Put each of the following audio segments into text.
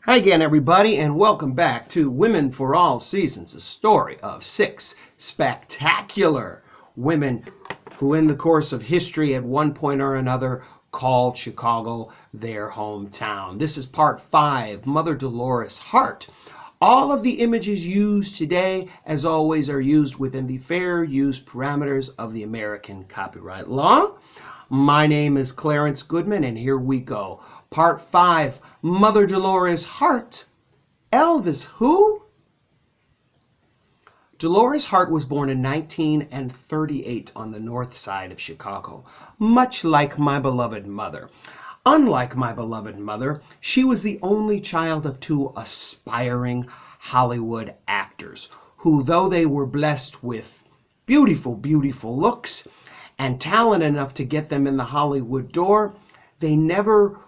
Hi again, everybody, and welcome back to Women for All Seasons, the story of 6 spectacular women who, in the course of history at one point or another, called Chicago their hometown. This is part 5, Mother Dolores Hart. All of the images used today, as always, are used within the fair use parameters of the American copyright law. My name is Clarence Goodman, and here we go. Part 5, Mother Dolores Hart. Elvis who? Dolores Hart was born in 1938 on the north side of Chicago, much like my beloved mother. Unlike my beloved mother, she was the only child of 2 aspiring Hollywood actors who, though they were blessed with beautiful, beautiful looks and talent enough to get them in the Hollywood door, they never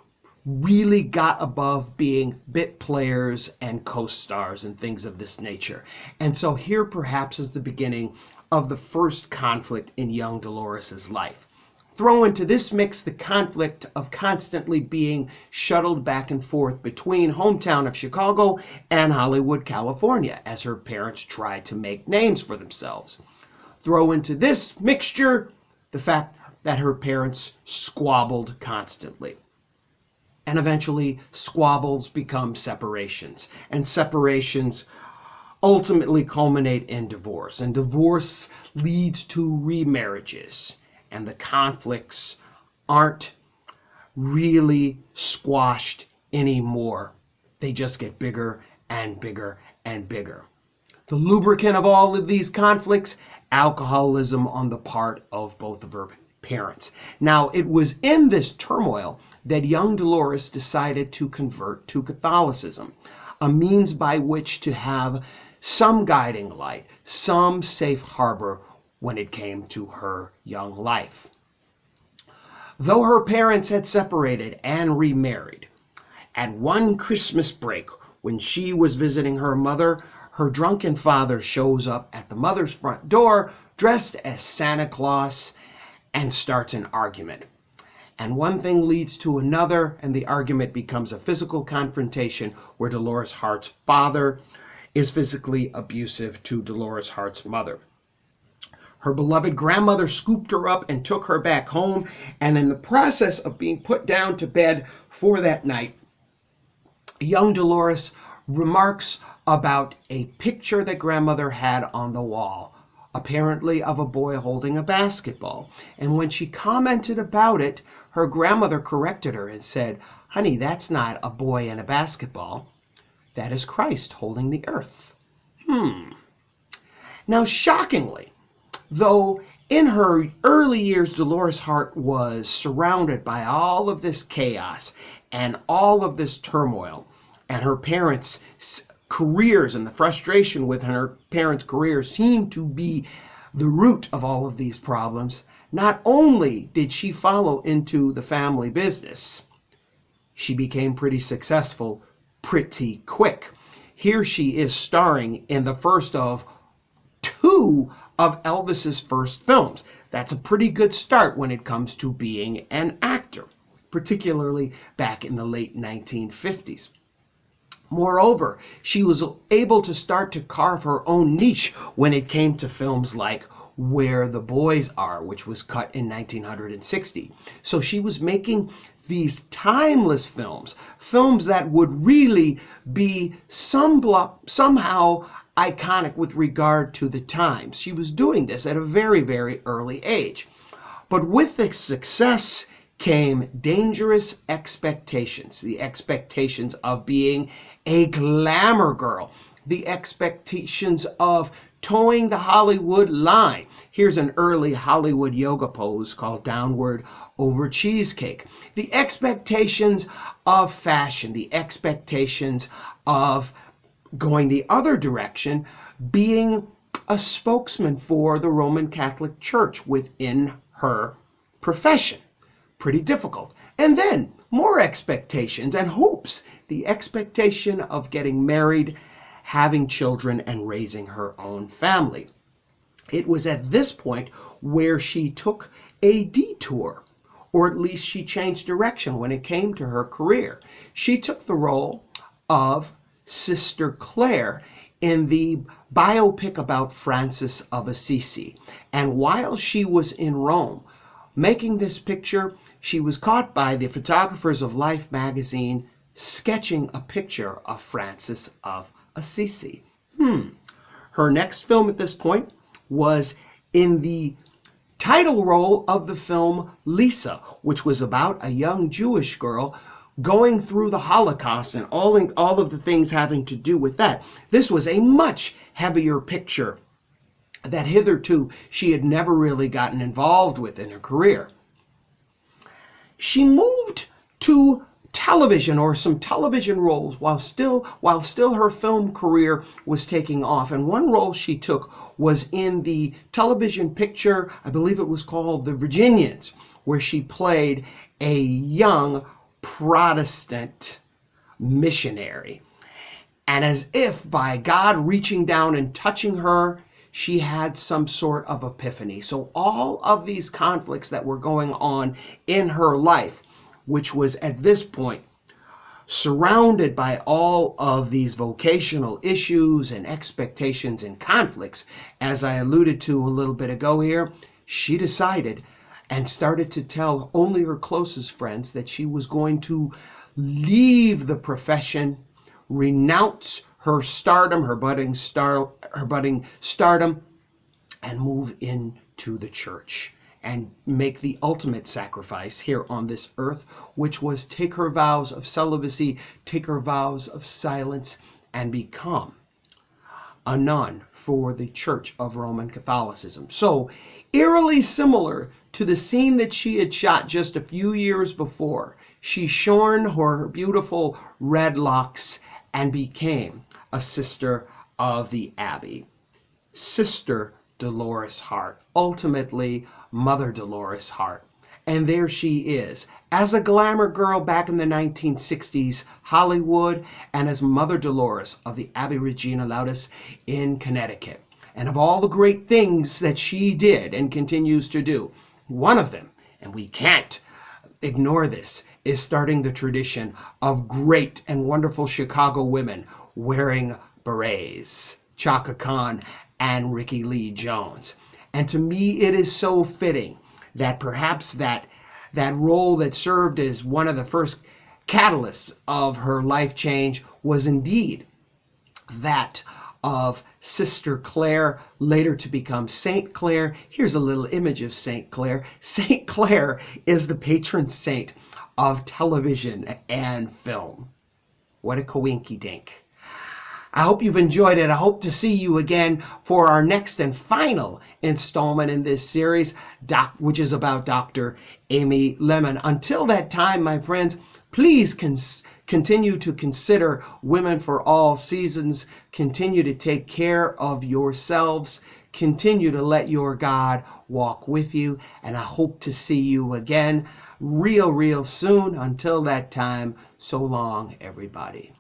really got above being bit players and co-stars and things of this nature. And so here perhaps is the beginning of the first conflict in young Dolores's life. Throw into this mix the conflict of constantly being shuttled back and forth between hometown of Chicago and Hollywood, California, as her parents tried to make names for themselves. Throw into this mixture the fact that her parents squabbled constantly. And eventually, squabbles become separations. And separations ultimately culminate in divorce. And divorce leads to remarriages. And the conflicts aren't really squashed anymore. They just get bigger and bigger and bigger. The lubricant of all of these conflicts, alcoholism on the part of both of her parents. Now, it was in this turmoil that young Dolores decided to convert to Catholicism, a means by which to have some guiding light, some safe harbor when it came to her young life. Though her parents had separated and remarried, at one Christmas break when she was visiting her mother, her drunken father shows up at the mother's front door dressed as Santa Claus and starts an argument. And one thing leads to another, and the argument becomes a physical confrontation where Dolores Hart's father is physically abusive to Dolores Hart's mother. Her beloved grandmother scooped her up and took her back home, and in the process of being put down to bed for that night, young Dolores remarks about a picture that grandmother had on the wall, apparently of a boy holding a basketball. And when she commented about it, her grandmother corrected her and said, "Honey, that's not a boy and a basketball. That is Christ holding the earth." Now, shockingly, though in her early years Dolores Hart was surrounded by all of this chaos and all of this turmoil, and her parents' careers and the frustration with her parents' careers seemed to be the root of all of these problems, not only did she follow into the family business, she became pretty successful pretty quick. Here she is starring in the first of 2 of Elvis's first films. That's a pretty good start when it comes to being an actor, particularly back in the late 1950s. Moreover, she was able to start to carve her own niche when it came to films like Where the Boys Are, which was cut in 1960. So she was making these timeless films, films that would really be somehow iconic with regard to the times. She was doing this at a very, very early age. But with the success came dangerous expectations, the expectations of being a glamour girl, the expectations of towing the Hollywood line. Here's an early Hollywood yoga pose called Downward Over Cheesecake. The expectations of fashion, the expectations of going the other direction, being a spokesman for the Roman Catholic Church within her profession. Pretty difficult. And then more expectations and hopes. The expectation of getting married, having children, and raising her own family. It was at this point where she took a detour, or at least she changed direction when it came to her career. She took the role of Sister Clare in the biopic about Francis of Assisi. And while she was in Rome making this picture, she was caught by the photographers of Life magazine sketching a picture of Francis of Assisi. Her next film at this point was in the title role of the film Lisa, which was about a young Jewish girl going through the Holocaust and all of the things having to do with that. This was a much heavier picture that hitherto she had never really gotten involved with in her career. She moved to television, or some television roles, while still her film career was taking off. And one role she took was in the television picture, I believe it was called The Virginians, where she played a young Protestant missionary. And as if by God reaching down and touching her, she had some sort of epiphany. So all of these conflicts that were going on in her life, which was at this point surrounded by all of these vocational issues and expectations and conflicts, as I alluded to a little bit ago here, she decided and started to tell only her closest friends that she was going to leave the profession, renounce her stardom, her budding stardom, and move into the church and make the ultimate sacrifice here on this earth, which was take her vows of celibacy, take her vows of silence, and become a nun for the Church of Roman Catholicism. So, eerily similar to the scene that she had shot just a few years before, she shorn her beautiful red locks and became a sister of the Abbey. Sister Dolores Hart, ultimately Mother Dolores Hart. And there she is, as a glamour girl back in the 1960s Hollywood, and as Mother Dolores of the Abbey Regina Laudis in Connecticut. And of all the great things that she did and continues to do, one of them, and we can't ignore this, is starting the tradition of great and wonderful Chicago women wearing berets. Chaka Khan and Ricky Lee Jones. And to me, it is so fitting that perhaps that role that served as one of the first catalysts of her life change was indeed that of Sister Clare, later to become Saint Clare. Here's a little image of Saint Clare. Saint Clare is the patron saint of television and film. What a coinky-dink. I hope you've enjoyed it. I hope to see you again for our next and final installment in this series, which is about Dr. Amy Lemon. Until that time, my friends, please continue to consider women for all seasons. Continue to take care of yourselves. Continue to let your God walk with you. And I hope to see you again real soon. Until that time, so long, everybody.